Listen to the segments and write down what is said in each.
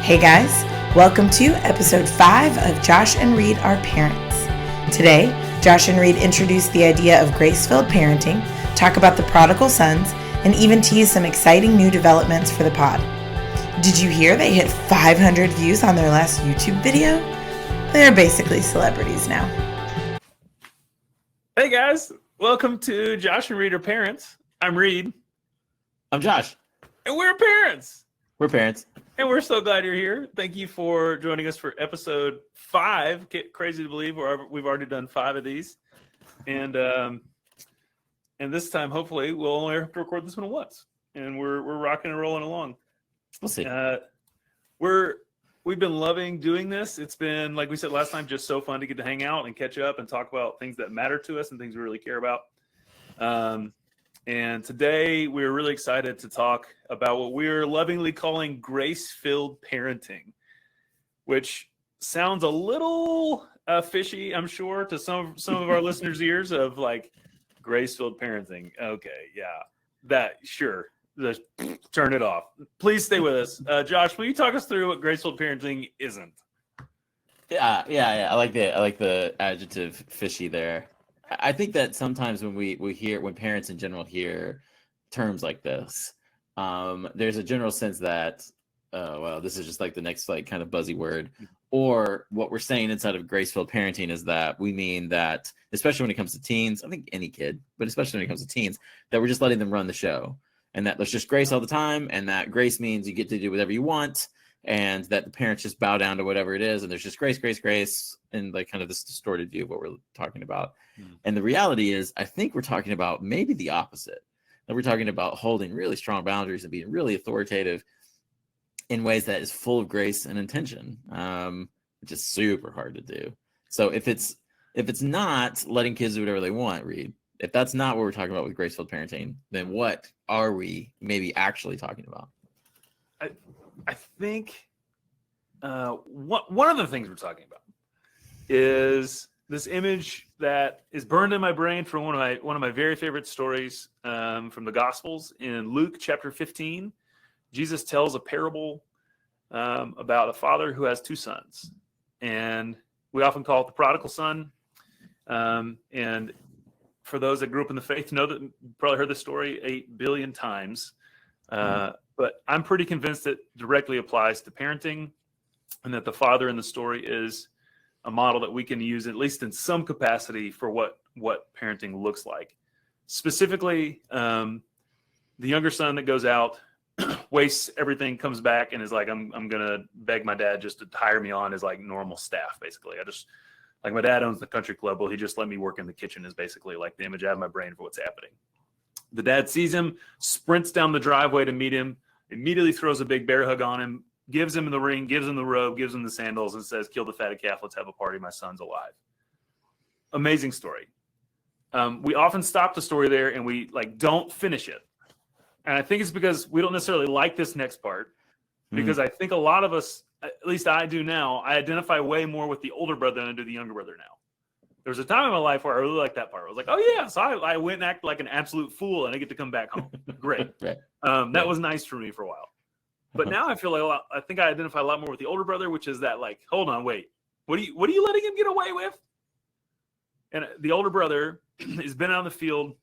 Hey guys, welcome to episode 5 of Josh and Reid Are Parents. Today, Josh and Reid introduce the idea of grace-filled parenting, talk about the prodigal sons, and even tease some exciting new developments for the pod. Did you hear they hit 500 views on their last YouTube video? They're basically celebrities now. Hey guys, welcome to Josh and Reid Are Parents. I'm Reid. I'm Josh. And we're parents. We're parents. And we're so glad you're here. Thank you for joining us for episode 5. Crazy to believe we've already done 5 of these. And this time, hopefully, we'll only have to record this one once. And we're rocking and rolling along. We'll see. We've been loving doing this. It's been, like we said last time, just so fun to get to hang out and catch up and talk about things that matter to us and things we really care about. And today we're really excited to talk about what we're lovingly calling grace-filled parenting, which sounds a little fishy, I'm sure, to some of our listeners' ears of like grace-filled parenting. Okay, yeah, sure. Just turn it off. Please stay with us. Josh, will you talk us through what graceful parenting isn't? Yeah. I like the adjective fishy there. I think that sometimes when parents in general hear terms like this, there's a general sense that, this is just like the next like kind of buzzy word. Or what we're saying inside of graceful parenting is that we mean that, especially when it comes to teens, I think any kid, but especially when it comes to teens, that we're just letting them run the show. And that there's just grace all the time. And that grace means you get to do whatever you want. And that the parents just bow down to whatever it is. And there's just grace, and like kind of this distorted view of what we're talking about. And the reality is, I think we're talking about maybe the opposite. That we're talking about holding really strong boundaries and being really authoritative in ways that is full of grace and intention, which is super hard to do. So if it's not letting kids do whatever they want, Reid, if that's not what we're talking about with graceful parenting, then what are we maybe actually talking about? I think one of the things we're talking about is this image that is burned in my brain from one of my very favorite stories from the Gospels. In Luke chapter 15, Jesus tells a parable about a father who has 2 sons, and we often call it the prodigal son. And for those that grew up in the faith, know that you probably heard this story 8 billion times. But I'm pretty convinced it directly applies to parenting, and that the father in the story is a model that we can use, at least in some capacity, for what parenting looks like. Specifically, the younger son that goes out, wastes everything, comes back, and is like, I'm going to beg my dad just to hire me on as like normal staff, basically. Like my dad owns the country club. Well, he just let me work in the kitchen is basically like the image I have in my brain for what's happening. The dad sees him, sprints down the driveway to meet him, immediately throws a big bear hug on him, gives him the ring, gives him the robe, gives him the sandals, and says, "Kill the fatted calf. Let's have a party. My son's alive." Amazing story. We often stop the story there and we don't finish it. And I think it's because we don't necessarily like this next part, because I think a lot of us, at least I do now, I identify way more with the older brother than I do the younger brother now. There was a time in my life where I really liked that part. I was like, oh yeah, so I went and acted like an absolute fool and I get to come back home. Great. Right. That was nice for me for a while. But now I feel like I think I identify a lot more with the older brother, which is that like, hold on, wait, what are you letting him get away with? And the older brother has been out in the field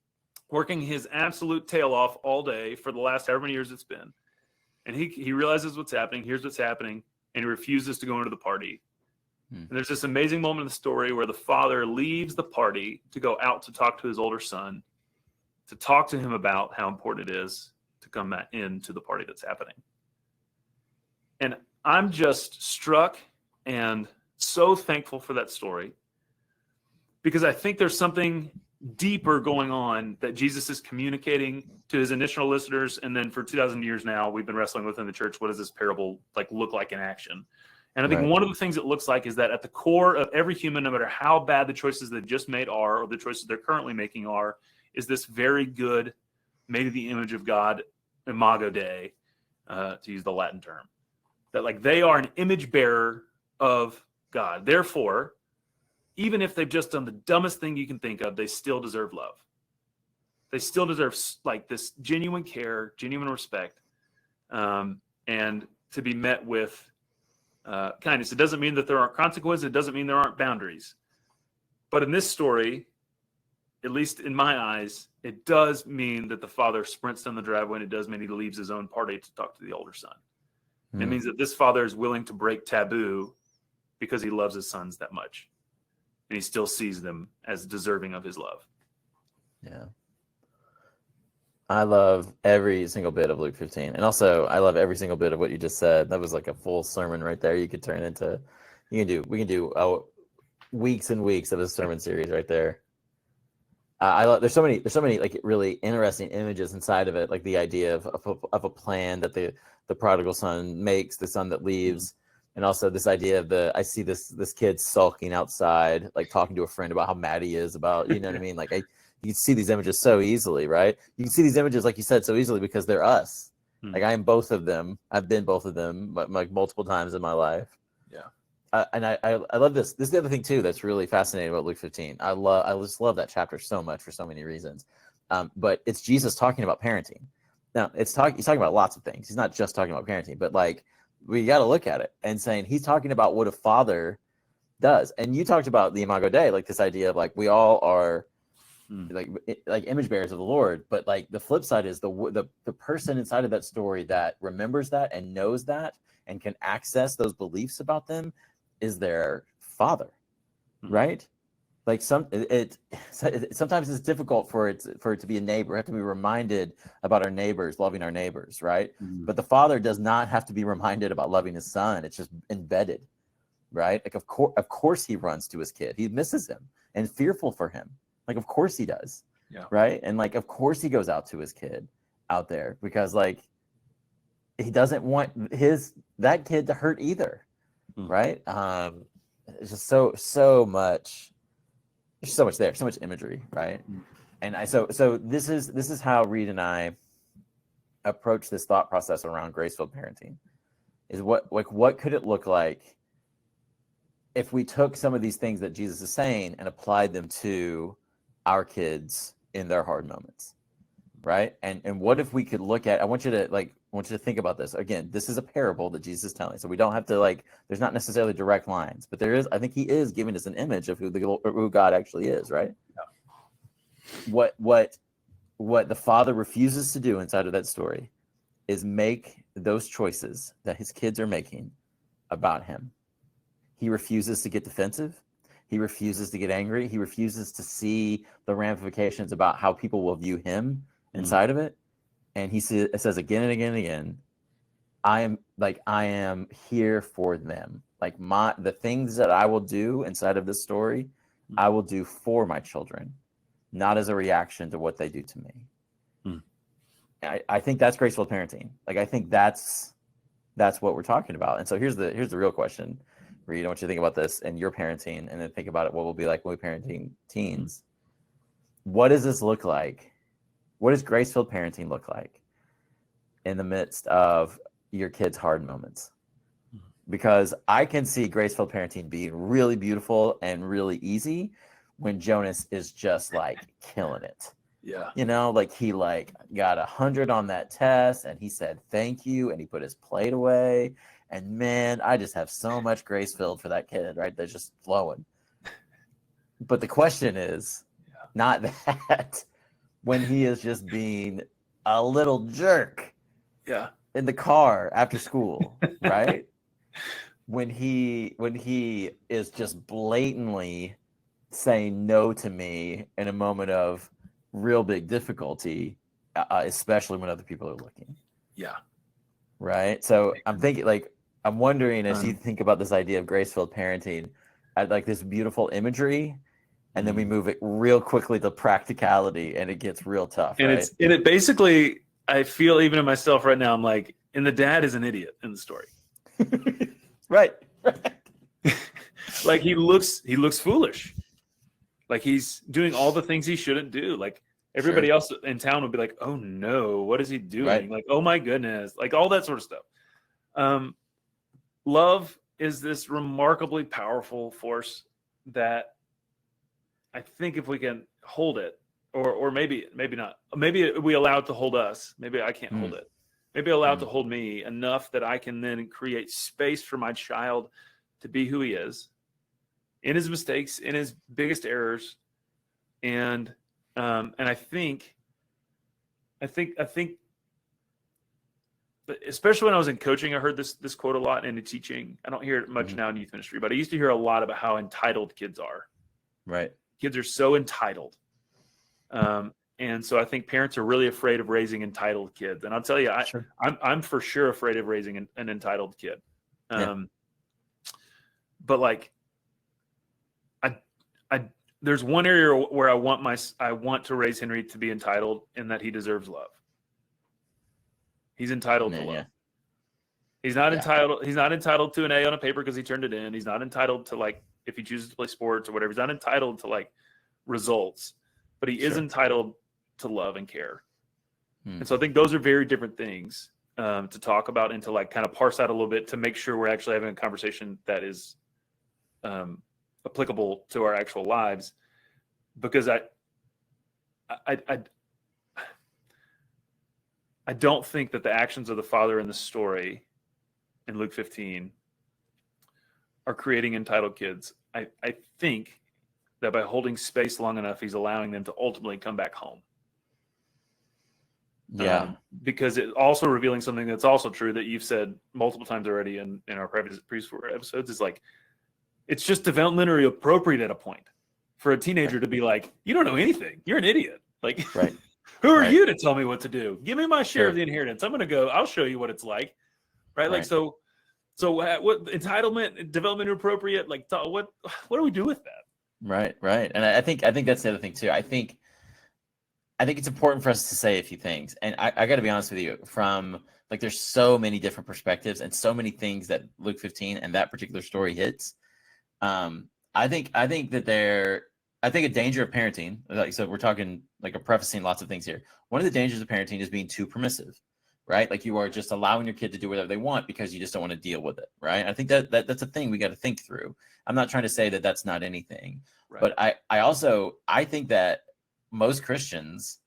working his absolute tail off all day for the last however many years it's been. And he realizes what's happening, here's what's happening, and he refuses to go into the party. And there's this amazing moment in the story where the father leaves the party to go out to talk to his older son, to talk to him about how important it is to come into the party that's happening. And I'm just struck and so thankful for that story, because I think there's something deeper going on that Jesus is communicating to his initial listeners. And then for 2,000 years now, we've been wrestling within the church. What does this parable look like in action? And I think one of the things it looks like is that at the core of every human, no matter how bad the choices they've just made are, or the choices they're currently making are, is this very good, made in the image of God, imago Dei, to use the Latin term. That they are an image bearer of God. Therefore, even if they've just done the dumbest thing you can think of, they still deserve love. They still deserve this genuine care, genuine respect, and to be met with kindness. It doesn't mean that there aren't consequences. It doesn't mean there aren't boundaries. But in this story, at least in my eyes, it does mean that the father sprints down the driveway, and it does mean he leaves his own party to talk to the older son. It means that this father is willing to break taboo because he loves his sons that much. And he still sees them as deserving of his love. Yeah. I love every single bit of Luke 15. And also, I love every single bit of what you just said. That was like a full sermon right there. You could turn into, we can do weeks and weeks of a sermon series right there. I love, there's so many like really interesting images inside of it. Like the idea of a plan that the prodigal son makes, the son that leaves. And also this idea of I see this kid sulking outside, like talking to a friend about how mad he is about, you know what I mean? Like you can see these images so easily, right? You can see these images, like you said, so easily because they're us. Like I am both of them. I've been both of them like multiple times in my life. Yeah. And I love this. This is the other thing too that's really fascinating about Luke 15. I just love that chapter so much for so many reasons. But it's Jesus talking about parenting. Now he's talking about lots of things. He's not just talking about parenting, but like we got to look at it and saying he's talking about what a father does. And you talked about the Imago Dei, like this idea of like we all are like image bearers of the Lord, but like the flip side is the person inside of that story that remembers that and knows that and can access those beliefs about them is their father, right? Like sometimes it's difficult for it to be a neighbor. We have to be reminded about our neighbors, loving our neighbors, right? But the father does not have to be reminded about loving his son. It's just embedded, right? Like of course he runs to his kid. He misses him and fearful for him. Like of course he does, right? And like of course he goes out to his kid out there because like he doesn't want that kid to hurt either, right? It's just so much. There's so much there, so much imagery, right? And so this is how Reid and I approach this thought process around graceful parenting. Is what could it look like if we took some of these things that Jesus is saying and applied them to our kids in their hard moments, right? And what if we could look at? I want you to think about this again. This is a parable that Jesus is telling, so we don't have to there's not necessarily direct lines, but there is. I think he is giving us an image of who God actually is, right? Yeah. What the father refuses to do inside of that story is make those choices that his kids are making about him. He refuses to get defensive. He refuses to get angry. He refuses to see the ramifications about how people will view him inside of it. And he says again and again and again, I am here for them. Like the things that I will do inside of this story, I will do for my children, not as a reaction to what they do to me. I think that's graceful parenting. Like I think that's what we're talking about. And so here's the real question, Reid. I want you to think about this and your parenting, and then think about it. What will be like when we're parenting teens? What does this look like? What does graceful parenting look like in the midst of your kids' hard moments? Because I can see graceful parenting being really beautiful and really easy when Jonas is just like killing it. Yeah. You know, like he got 100 on that test and he said thank you and he put his plate away. And man, I just have so much grace filled for that kid, right? That's just flowing. But the question is not that. When he is just being a little jerk in the car after school, right? When he is just blatantly saying no to me in a moment of real big difficulty, especially when other people are looking. Yeah. Right. So I'm wondering as you think about this idea of graceful parenting, I'd like this beautiful imagery. And then we move it real quickly to practicality, and it gets real tough. And right? it basically, I feel even in myself right now, I'm like, and the dad is an idiot in the story. Right. Like he looks foolish. Like he's doing all the things he shouldn't do. Like everybody else in town would be like, oh no, what is he doing? Right. Like, oh my goodness, like all that sort of stuff. Love is this remarkably powerful force that I think if we can hold it, or maybe not, maybe we allow it to hold us. Maybe I can't hold it. maybe allow it to hold me enough that I can then create space for my child to be who he is, in his mistakes, in his biggest errors. And I think, especially when I was in coaching, I heard this quote a lot, and in teaching. I don't hear it much now in youth ministry, but I used to hear a lot about how entitled kids are. Right. Kids are so entitled. And so I think parents are really afraid of raising entitled kids. And I'll tell you, I'm for sure afraid of raising an entitled kid. But like, there's one area where I want to raise Henry to be entitled, in that he deserves love. He's entitled to love. Yeah. He's not entitled. He's not entitled to an A on a paper because he turned it in. He's not entitled to, like, if he chooses to play sports or whatever. He's not entitled to, like, results, but he is entitled to love and care. And so I think those are very different things to talk about, and to, like, kind of parse out a little bit to make sure we're actually having a conversation that is applicable to our actual lives. Because I don't think that the actions of the father in the story in Luke 15 are creating entitled kids. I think that by holding space long enough, he's allowing them to ultimately come back home. Yeah. Because it's also revealing something that's also true that you've said multiple times already in our previous episodes, is like, it's just developmentally appropriate at a point for a teenager to be like, you don't know anything. You're an idiot. Like, right. Who are you to tell me what to do? Give me my share of the inheritance. I'm going to go. I'll show you what it's like. Right. Like, so what entitlement, development appropriate? Like, what do we do with that? Right. Right. And I think that's the other thing too. I think it's important for us to say a few things. And I got to be honest with you, from, like, there's so many different perspectives and so many things that Luke 15 and that particular story hits. I think a danger of parenting, like, so we're talking, like, prefacing lots of things here. One of the dangers of parenting is being too permissive, right? Like, you are just allowing your kid to do whatever they want because you just don't want to deal with it, right? I think that's a thing we got to think through. I'm not trying to say that that's not anything, but I think that most Christians,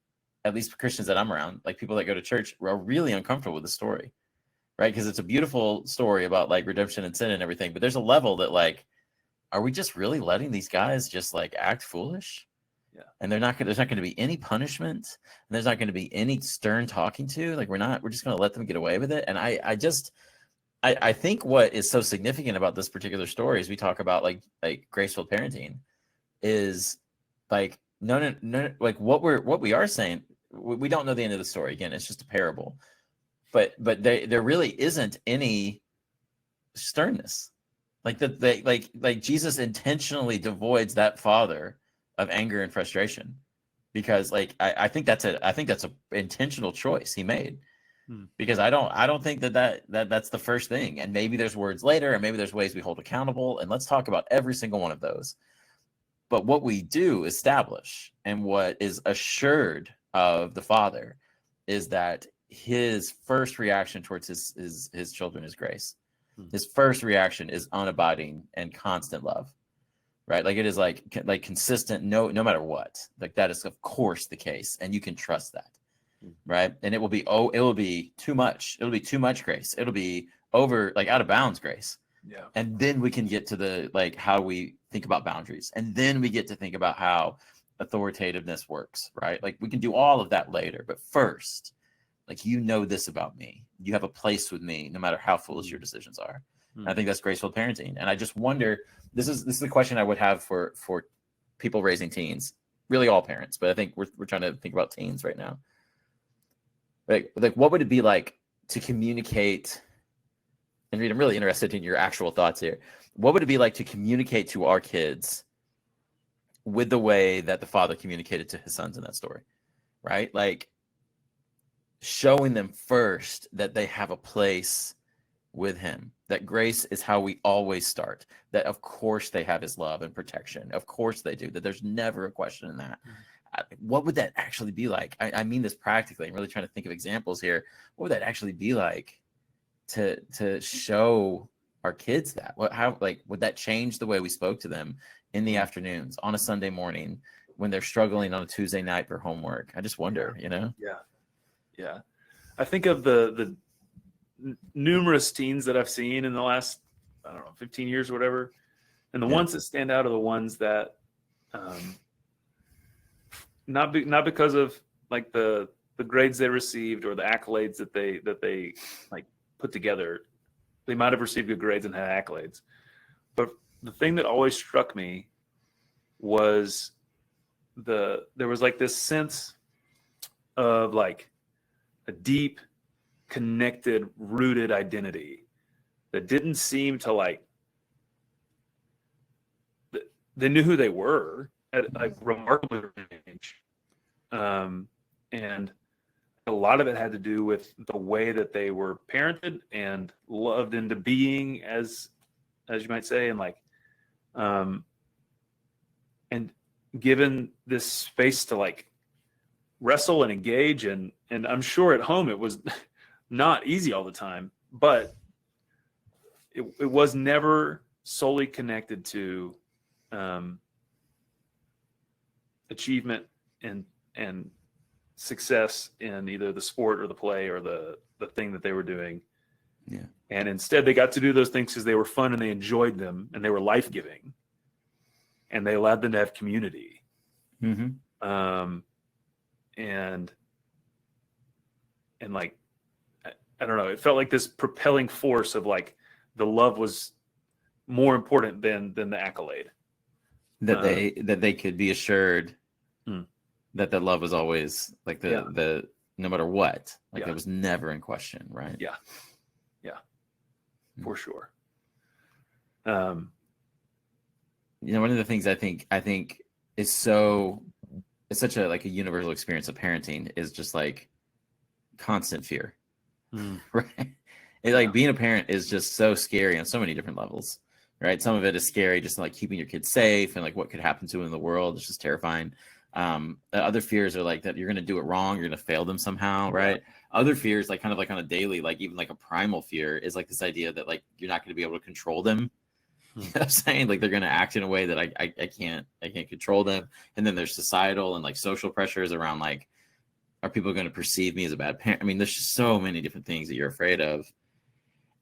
at least Christians that I'm around, like people that go to church, are really uncomfortable with the story, right? Because it's a beautiful story about, like, redemption and sin and everything, but there's a level that, like, are we just really letting these guys just, like, act foolish? Yeah. And there's not going to be any punishment, and there's not going to be any stern talking to. Like, we're just going to let them get away with it. And I think what is so significant about this particular story, as we talk about, like graceful parenting, is, like, no, like, what we are saying, we don't know the end of the story. Again, it's just a parable, but there really isn't any sternness. Like Jesus intentionally devoids that father of anger and frustration, because, like, I think that's a intentional choice he made, because I don't think that's the first thing. And maybe there's words later, and maybe there's ways we hold accountable, and let's talk about every single one of those. But what we do establish, and what is assured of the father, is that his first reaction towards his children is grace. His first reaction is unabiding and constant love, right? Like, it is like consistent, no matter what. Like, that is of course the case, and you can trust that, right? And it will be too much. It'll be too much grace. It'll be over, like, out of bounds grace. Yeah. And then we can get to the, like, how we think about boundaries, and then we get to think about how authoritativeness works, right? Like, we can do all of that later, but first, like, you know this about me. You have a place with me, no matter how foolish your decisions are. I think that's graceful parenting. And I just wonder, this is the question I would have for people raising teens, really all parents, but I think we're trying to think about teens right now. Like, what would it be like to communicate? And Reid, I'm really interested in your actual thoughts here. What would it be like to communicate to our kids with the way that the father communicated to his sons in that story, right? Like, showing them first that they have a place with him, that grace is how we always start, that of course they have his love and protection, of course they do, that there's never a question in that. What would that actually be like? I mean this practically. I'm really trying to think of examples here. What would that actually be like to show our kids that? Would that change the way we spoke to them in the afternoons, on a Sunday morning, when they're struggling on a Tuesday night for homework? I just wonder, you know? Yeah. I think of the numerous teens that I've seen in the last, I don't know, 15 years or whatever. And the ones that stand out are the ones that, not because of like the grades they received or the accolades that they like put together. They might have received good grades and had accolades, but the thing that always struck me was there was like this sense of like a deep, connected, rooted identity that didn't seem to like, they knew who they were at like remarkably early age. And a lot of it had to do with the way that they were parented and loved into being, as you might say, and like, and given this space to like wrestle and engage, and I'm sure at home it was not easy all the time, but it was never solely connected to achievement and success in either the sport or the play or the thing that they were doing. Yeah. And instead they got to do those things because they were fun and they enjoyed them and they were life-giving and they allowed them to have community. Mm-hmm. And like, I don't know, it felt like this propelling force of like the love was more important than the accolade. That they could be assured that the love was always like the no matter what, like it was never in question, right? Yeah, for sure. One of the things I think is it's such a like a universal experience of parenting is just like constant fear, right? Like being a parent is just so scary on so many different levels, right? Some of it is scary, just like keeping your kids safe and like what could happen to them in the world. It's just terrifying. Other fears are like that you're going to do it wrong, you're going to fail them somehow, right? Other fears, like kind of like on a daily, like even like a primal fear, is like this idea that like you're not going to be able to control them. You know what I'm saying? Like they're going to act in a way that I can't control them. And then there's societal and like social pressures around like, are people going to perceive me as a bad parent? I mean, there's just so many different things that you're afraid of.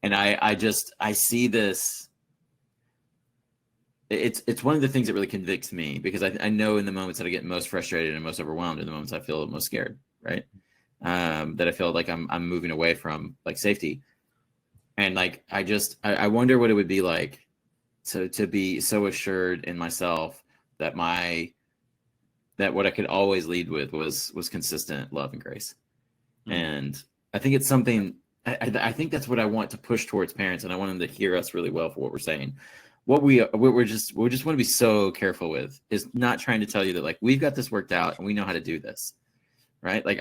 And I see this. It's one of the things that really convicts me, because I know in the moments that I get most frustrated and most overwhelmed, in the moments I feel most scared, right? That I feel like I'm moving away from like safety. And like, I wonder what it would be like to be so assured in myself that what I could always lead with was consistent love and grace. And I think it's something, I think that's what I want to push towards parents. And I want them to hear us really well for what we're saying. What we just want to be so careful with is not trying to tell you that like, we've got this worked out and we know how to do this. Right. Like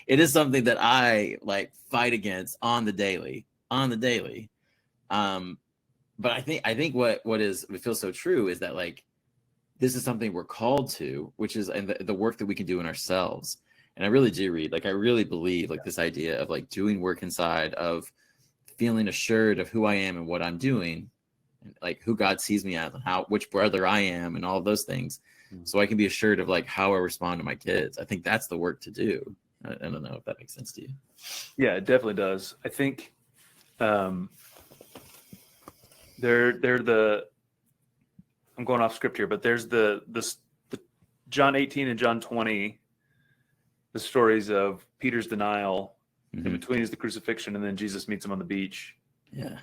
it is something that I like fight against on the daily. But I think what feels so true is that like, this is something we're called to, which is and the work that we can do in ourselves. And I really do read, like, I really believe like this idea of like doing work inside, of feeling assured of who I am and what I'm doing, and like who God sees me as and which brother I am and all of those things. So I can be assured of like how I respond to my kids. I think that's the work to do. I don't know if that makes sense to you. Yeah, it definitely does. I think I'm going off script here, but there's the John 18 and John 20, the stories of Peter's denial. In between is the crucifixion, and then Jesus meets him on the beach. Yeah.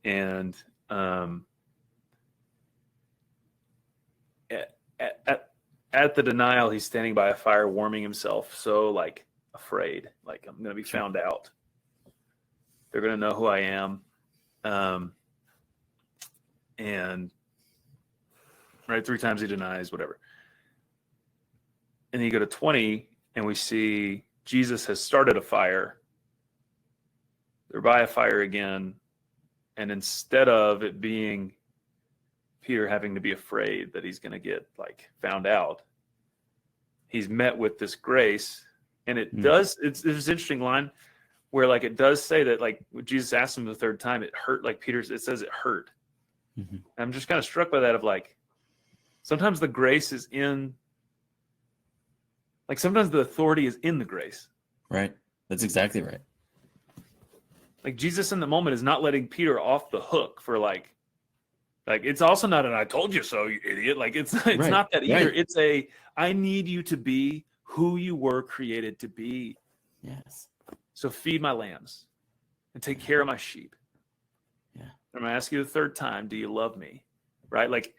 And at the denial, he's standing by a fire warming himself, so like afraid, like I'm going to be found out. They're going to know who I am. And right, 3 times he denies, whatever. And then you go to 20, and we see Jesus has started a fire. They're by a fire again. And instead of it being Peter having to be afraid that he's going to get like found out, he's met with this grace. And it does, there's this interesting line where like it does say that like when Jesus asked him the 3rd time, it hurt, like it says it hurt. And I'm just kind of struck by that, of like, sometimes the grace is in, like sometimes the authority is in the grace. Right. That's exactly right. Like Jesus in the moment is not letting Peter off the hook for like it's also not an "I told you so, you idiot." Like it's not that either. Right. It's I need you to be who you were created to be. Yes. So feed my lambs and take care of my sheep. Yeah. I'm gonna ask you the third time, do you love me? Right? Like,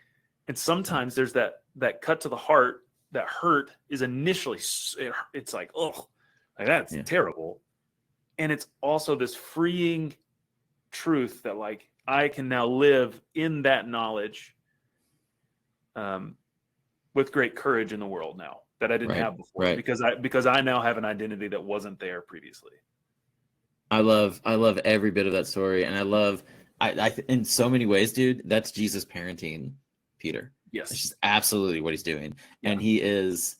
and sometimes there's that cut to the heart. That hurt is initially it's like, oh, like that's terrible. And it's also this freeing truth that like I can now live in that knowledge with great courage in the world now that I didn't have before, because I now have an identity that wasn't there previously. I love every bit of that story, and I love I in so many ways, dude, that's Jesus parenting Peter. Yes. It's just absolutely what he's doing. Yeah. And he is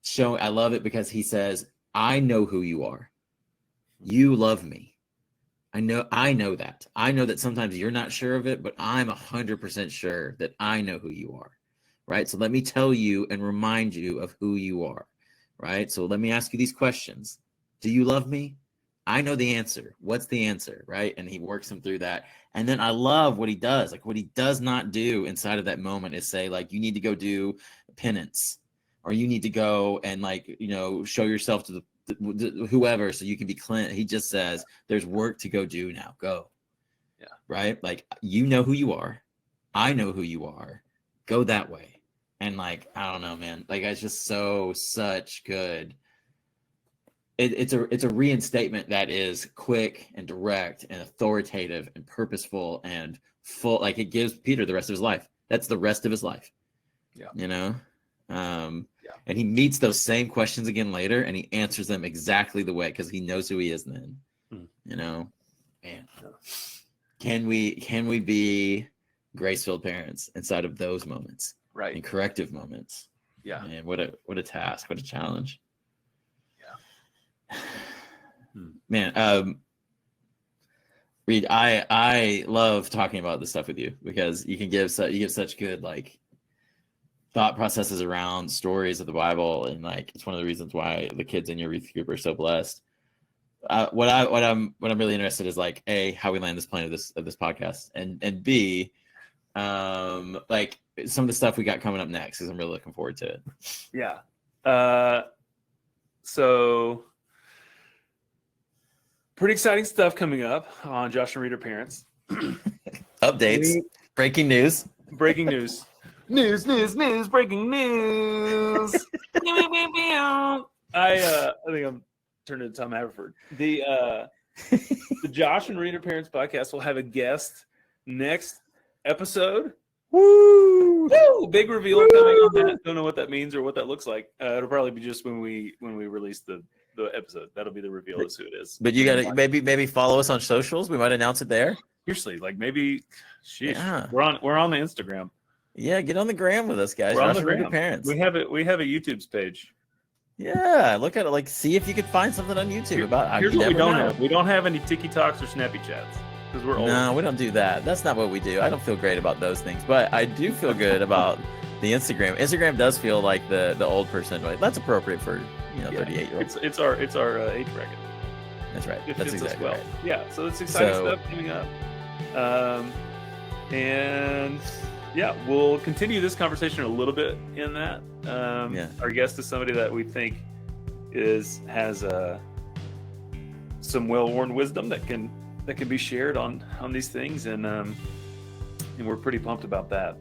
showing, I love it because he says, I know who you are. You love me. I know that. I know that sometimes you're not sure of it, but I'm 100% sure that I know who you are. Right? So let me tell you and remind you of who you are. Right? So let me ask you these questions. Do you love me? I know the answer. What's the answer? Right? And he works him through that. And then I love what he does. Like what he does not do inside of that moment is say, like, you need to go do penance, or you need to go and like, you know, show yourself to the whoever so you can be cleansed. He just says, there's work to go do now. Go. Yeah. Right? Like, you know who you are. I know who you are. Go that way. And like, I don't know, man. Like, it's just such good. It's a reinstatement that is quick and direct and authoritative and purposeful and full. Like, it gives Peter the rest of his life. That's the rest of his life. Yeah. You know? And he meets those same questions again later, and he answers them exactly the way, because he knows who he is then. You know? Man. Can we be grace-filled parents inside of those moments? Right. And corrective moments. Yeah. And what a task, what a challenge. Man, Reid, I love talking about this stuff with you, because you give such good like thought processes around stories of the Bible, and like it's one of the reasons why the kids in your youth group are so blessed. What I'm really interested is like A, how we land this plane of this podcast, and B, like some of the stuff we got coming up next, because I'm really looking forward to it. Yeah. So pretty exciting stuff coming up on Josh and Reid Are Parents. Updates. Breaking news. Breaking news. News, breaking news. I think I'm turning to Tom Haverford. The Josh and Reid Are Parents podcast will have a guest next episode. Woo! Big reveal coming on that. Don't know what that means or what that looks like. It'll probably be just when we release the episode. That'll be the reveal as who it is. But you gotta maybe follow us on socials. We might announce it there. Seriously, like maybe we're on the Instagram. Yeah, get on the gram with us, guys. We're on the gram. Parents. We have a YouTube's page. Yeah, look at it. Like, see if you could find something on YouTube about. Here's what we don't have. We don't have any TikToks or Snappy Chats, because we're old. No, we don't do that. That's not what we do. I don't feel great about those things, but I do feel good about the Instagram. Instagram does feel like the old person. Like, that's appropriate for 38-year-olds. It's our age bracket. That's right. It That's fits exactly us well. Right. Yeah. So it's exciting stuff coming up. And yeah, we'll continue this conversation a little bit in that. Our guest is somebody that we think has some well-worn wisdom that can be shared on these things, and we're pretty pumped about that.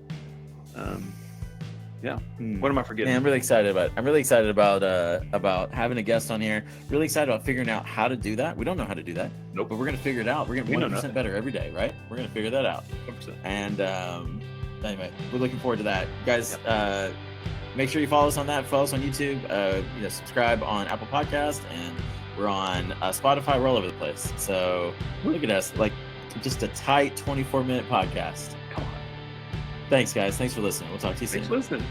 What am I forgetting? Man, I'm really excited about having a guest on here. Really excited about figuring out how to do that. We don't know how to do that. Nope. But we're gonna figure it out. We're gonna 1% better every day, right? We're gonna figure that out. 100%. And anyway, we're looking forward to that, guys. Make sure you follow us on that. Follow us on YouTube. Subscribe on Apple Podcast, and we're on Spotify. We're all over the place. So look at us, like just a tight 24-minute podcast. Come on. Thanks, guys. Thanks for listening. We'll talk to you soon. Thanks for listening.